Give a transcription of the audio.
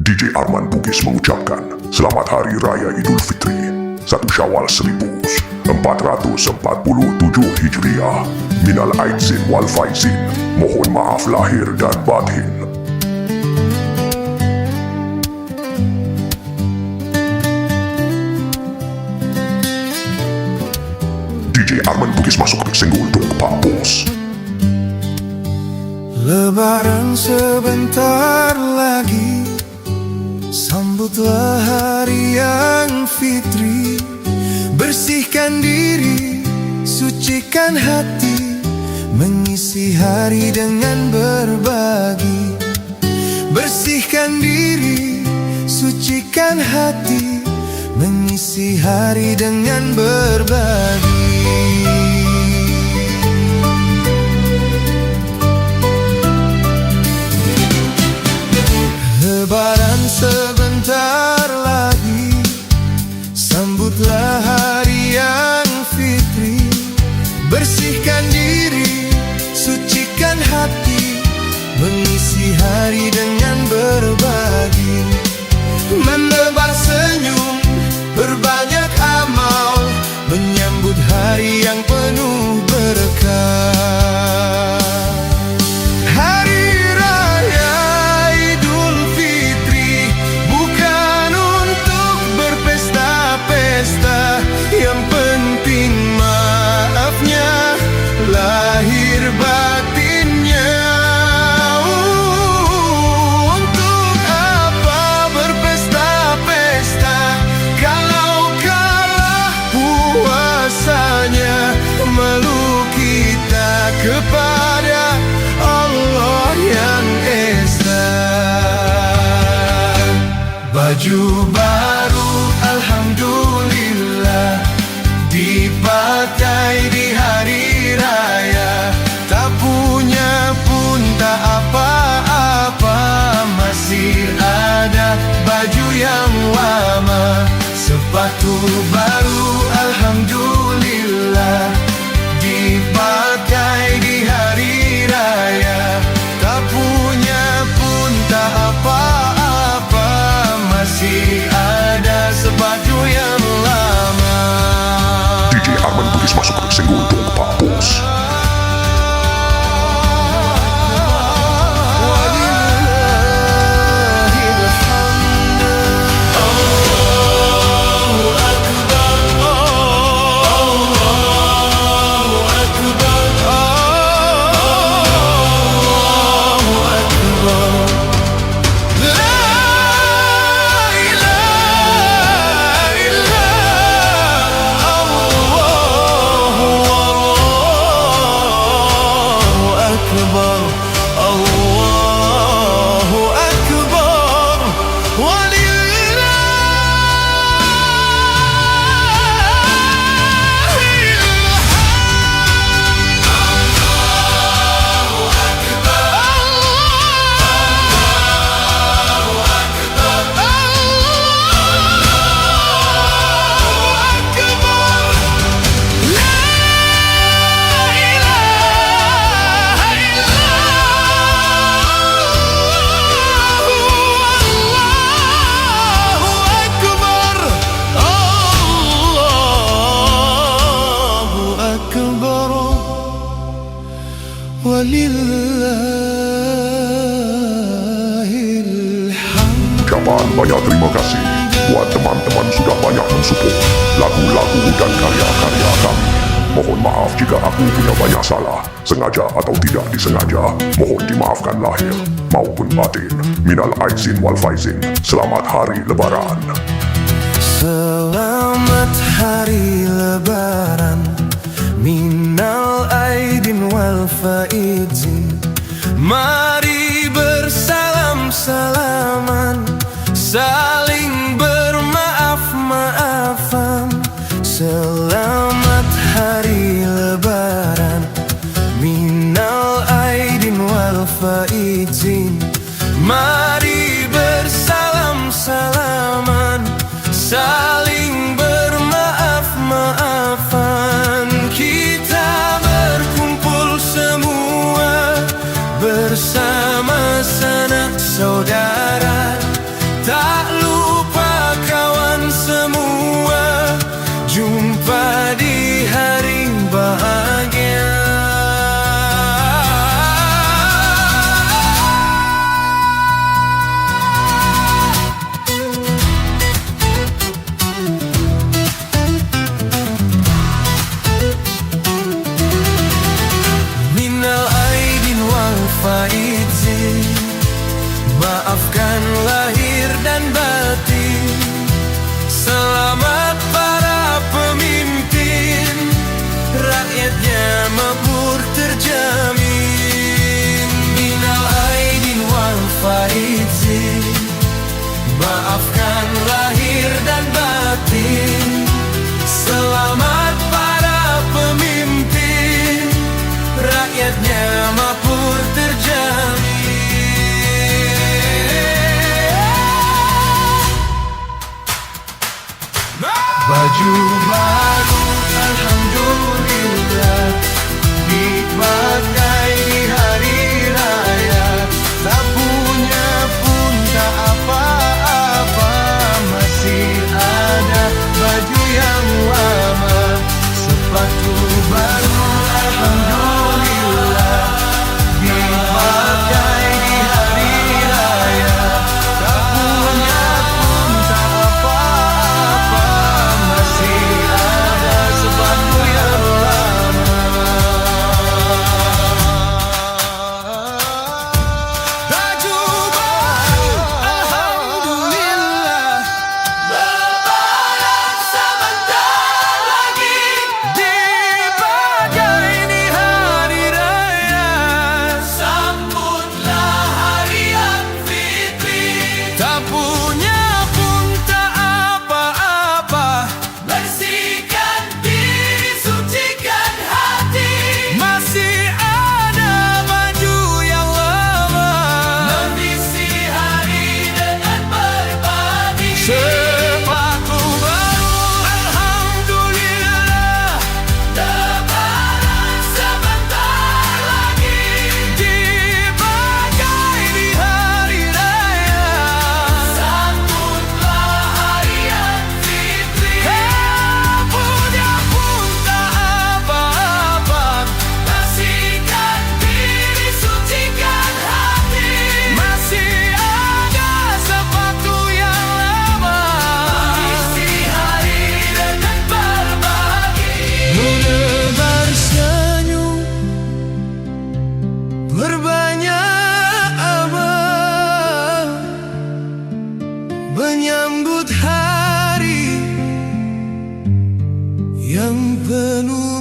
DJ Arman Bugis mengucapkan Selamat Hari Raya Idul Fitri 1 Syawal 1447 Hijriah. Minal aidin wal faizin. Mohon maaf lahir dan batin. DJ Arman Bugis masuk mixing untuk Pak Bos. Lebaran sebentar lagi, sambutlah hari yang fitri. Bersihkan diri, sucikan hati, mengisi hari dengan berbagi. Bersihkan diri, sucikan hati, mengisi hari dengan berbagi. Lebaran sebentar lagi, sambutlah hari yang fitri. Bersihkan diri, sucikan hati, mengisi hari dengan berbagi. Menebar senyum, berbanyak amal, menyambut hari yang penuh berkah. Yang penting maafnya, lahir batinnya. Untuk apa berpesta-pesta kalau kalah puasanya? Malu kita kepada Allah yang Esa. Baju baru alhamdulillah dipakai di hari raya. Tak punya pun tak apa-apa, masih ada baju yang lama. Sepatu baru alhamdulillah dipakai di hari raya. Tak punya pun tak apa-apa, masih ada sepatu yang lama. DJ Arman Bugis masuk mixing untuk Pak Bos. Ucapan banyak terima kasih buat teman-teman sudah banyak mensupport lagu-lagu dan karya-karya kami. Mohon maaf jika aku punya banyak salah, sengaja atau tidak disengaja. Mohon dimaafkan lahir maupun batin. Minal aidin wal faizin. Selamat Hari Lebaran. Selamat Hari Lebaran. Minal aidin wal faizin. Mari bersalam-salaman, saling bermaaf-maafan. Selamat Hari Lebaran. Minal aidin wal faizin. Mari bersalam-salaman, saling bermaaf-maafan. Kita berkumpul semua bersama sanak saudara. maafkan lahir dan batin. Selamat para pemimpin, rakyatnya makmur terjamin. Minal aidin wal faizin, maafkan lahir dan batin. Selamat para pemimpin, rakyatnya makmur terjamin. Baju baru alhamdulillah dipakai di hari raya. Tak punya pun tak apa-apa, masih ada baju yang lama. Sepatu baru alhamdulillah dipakai di hari raya. Tak punya pun tak apa-apa, masih ada sepatu yang lama. Baju baru alhamdulillah, lebaran sebentar lagi, dipakai di hari raya. Sambutlah hari yang fitri. Tak punya pun tak apa-apa, bersihkan diri, sucikan hati. Masih ada baju yang lama, mengisi hari dengan berbagi. Sepatu baru alhamdulillah, lebaran sebentar lagi, dipakai di hari raya. Sambutlah hari yang fitri. Tak punya pun tak apa-apa, bersihkan diri, sucikan hati. Masih ada sepatu yang lama, mengisi hari dengan berbagi. Menebar senyum, berbanyak amal, menyambut hari yang penuh